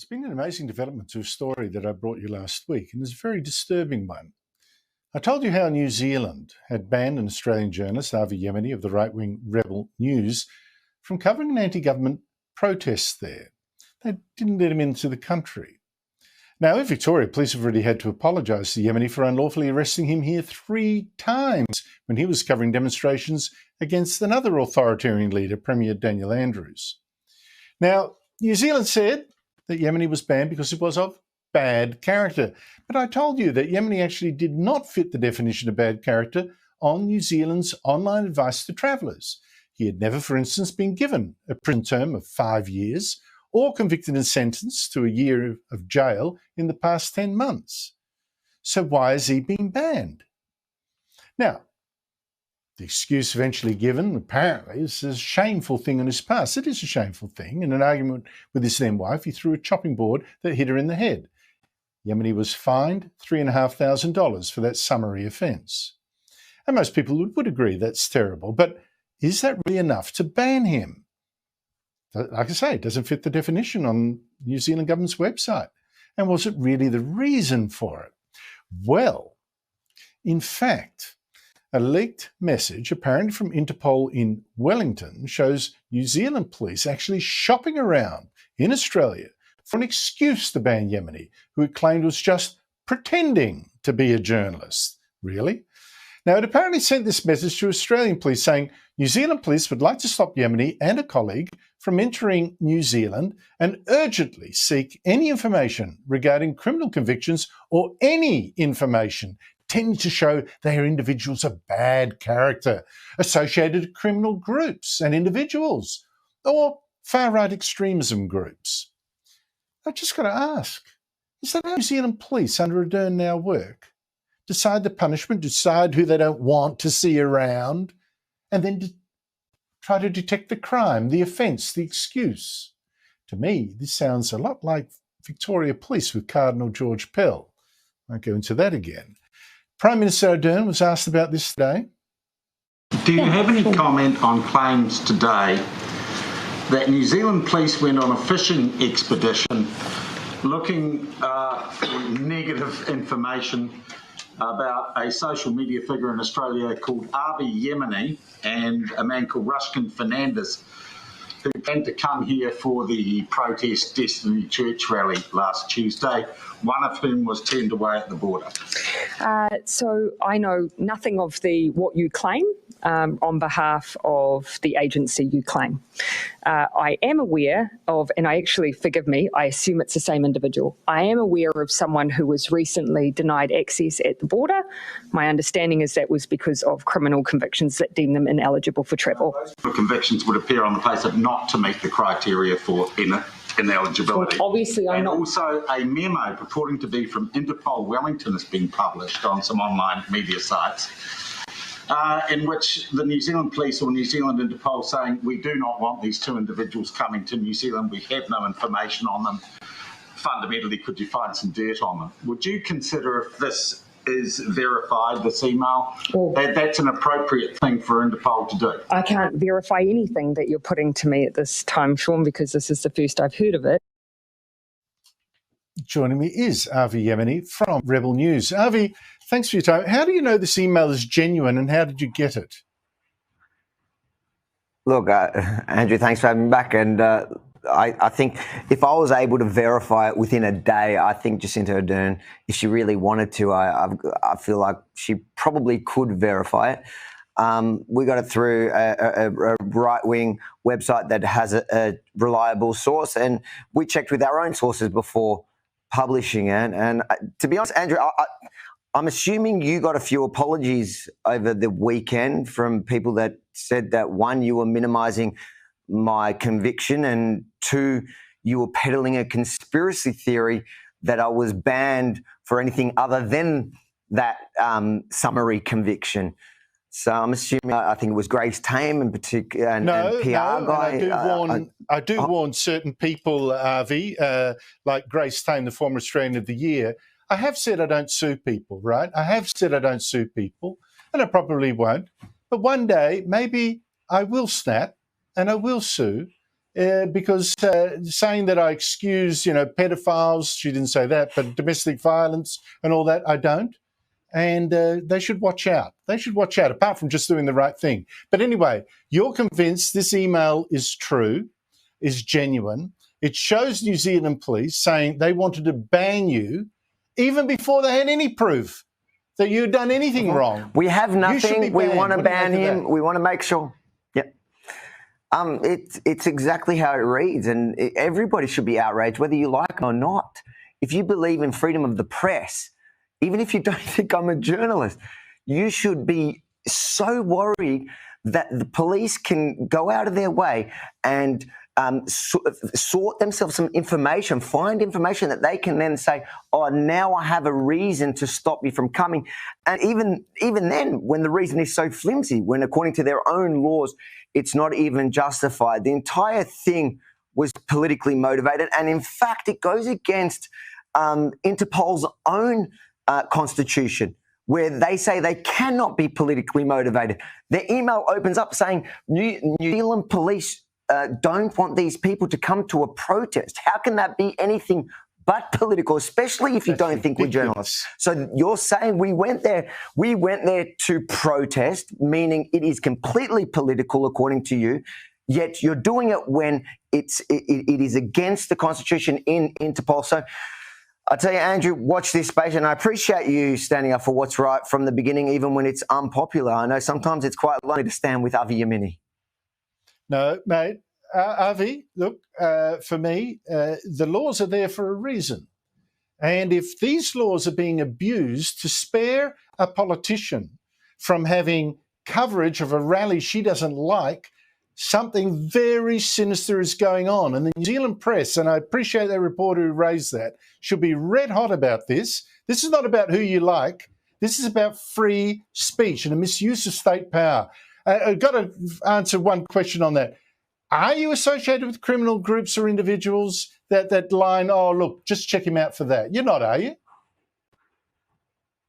There's been an amazing development to a story that I brought you last week, and it's a very disturbing one. I told you how New Zealand had banned an Australian journalist, Avi Yemini, of the right-wing Rebel News, from covering an anti-government protest there. They didn't let him into the country. Now, in Victoria, police have already had to apologise to Yemini for unlawfully arresting him here 3 times when he was covering demonstrations against another authoritarian leader, Premier Daniel Andrews. Now, New Zealand said that Yemini was banned because it was of bad character. But I told you that Yemini actually did not fit the definition of bad character on New Zealand's online advice to travellers. He had never, for instance, been given a prison term of 5 years or convicted and sentenced to a year of jail in the past 10 months. So why has he been banned? Now, the excuse eventually given, apparently, is a shameful thing in his past. It is a shameful thing. In an argument with his then wife, he threw a chopping board that hit her in the head. Yemini was fined $3,500 for that summary offence. And most people would agree that's terrible. But is that really enough to ban him? Like I say, it doesn't fit the definition on New Zealand government's website. And was it really the reason for it? Well, in fact, a leaked message, apparently from Interpol in Wellington, shows New Zealand police actually shopping around in Australia for an excuse to ban Yemini, who it claimed was just pretending to be a journalist. Really? Now, it apparently sent this message to Australian police saying New Zealand police would like to stop Yemini and a colleague from entering New Zealand and urgently seek any information regarding criminal convictions or any information tending to show they are individuals of bad character, associated with criminal groups and individuals, or far-right extremism groups. I've just got to ask, is that how New Zealand police under Ardern now work? Decide the punishment, decide who they don't want to see around, and then try to detect the crime, the offence, the excuse. To me, this sounds a lot like Victoria Police with Cardinal George Pell. I won't go into that again. Prime Minister Ardern was asked about this today. Do you have any comment on claims today that New Zealand police went on a fishing expedition looking for negative information about a social media figure in Australia called Avi Yemini and a man called Ruskin Fernandez, who planned to come here for the protest Destiny Church rally last Tuesday, one of whom was turned away at the border? So I know nothing of what you claim on behalf of the agency you claim. I am aware of, and I actually, forgive me, I assume it's the same individual. I am aware of someone who was recently denied access at the border. My understanding is that was because of criminal convictions that deem them ineligible for travel. The convictions would appear on the place of not to meet the criteria for ineligibility. Well, obviously, I'm not. Also, a memo purporting to be from Interpol Wellington has been published on some online media sites, in which the New Zealand police or New Zealand Interpol saying, we do not want these 2 individuals coming to New Zealand, we have no information on them. Fundamentally, could you find some dirt on them? Would you consider, if this is verified, this email, that's an appropriate thing for Interpol to do? I can't verify anything that you're putting to me at this time, Sean, because this is the first I've heard of it. Joining me is Avi Yemini from Rebel News. Avi, thanks for your time. How do you know this email is genuine and how did you get it? Look, Andrew, thanks for having me back. And I think if I was able to verify it within a day, I think Jacinda Ardern, if she really wanted to, I feel like she probably could verify it. We got it through a right-wing website that has a reliable source, and we checked with our own sources before publishing it. And to be honest, Andrew, I'm assuming you got a few apologies over the weekend from people that said that, 1, you were minimising my conviction, and 2, you were peddling a conspiracy theory that I was banned for anything other than that summary conviction. So I'm assuming, I think it was Grace Tame in particular, and PR guy. I do warn certain people, Avi, like Grace Tame, the former Australian of the Year. I have said I don't sue people, right? I have said I don't sue people, and I probably won't. But one day, maybe I will snap and I will sue, because saying that I excuse, pedophiles, she didn't say that, but domestic violence and all that, I don't. And they should watch out. They should watch out, apart from just doing the right thing. But anyway, you're convinced this email is true, is genuine. It shows New Zealand police saying they wanted to ban you even before they had any proof that you'd done anything wrong. We have nothing. We want to ban him. We want to make sure. Yep. It's exactly how it reads, and everybody should be outraged, whether you like it or not. If you believe in freedom of the press, even if you don't think I'm a journalist, you should be so worried that the police can go out of their way and sort themselves some information, find information that they can then say, oh, now I have a reason to stop you from coming. And even then, when the reason is so flimsy, when according to their own laws, it's not even justified. The entire thing was politically motivated. And in fact, it goes against Interpol's own constitution, where they say they cannot be politically motivated. Their email opens up saying New Zealand police don't want these people to come to a protest. How can that be anything but political, especially if you don't think we're journalists? So you're saying we went there to protest, meaning it is completely political according to you, yet you're doing it when it is against the Constitution in Interpol. So I tell you, Andrew, watch this space, and I appreciate you standing up for what's right from the beginning, even when it's unpopular. I know sometimes it's quite lonely to stand with Avi Yemini. No, mate. Avi, look, for me, the laws are there for a reason. And if these laws are being abused to spare a politician from having coverage of a rally she doesn't like, something very sinister is going on. And the New Zealand press, and I appreciate that reporter who raised that, should be red hot about this. This is not about who you like. This is about free speech and a misuse of state power. I've got to answer one question on that. Are you associated with criminal groups or individuals that line, oh, look, just check him out for that? You're not, are you?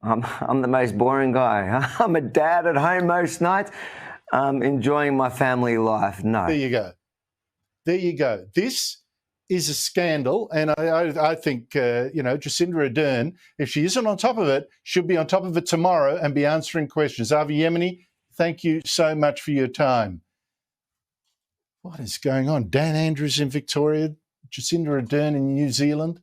I'm the most boring guy. I'm a dad at home most nights, enjoying my family life. No. There you go. There you go. This is a scandal, and I think, Jacinda Ardern, if she isn't on top of it, should be on top of it tomorrow and be answering questions. Avi Yemini, thank you so much for your time. What is going on? Dan Andrews in Victoria, Jacinda Ardern in New Zealand.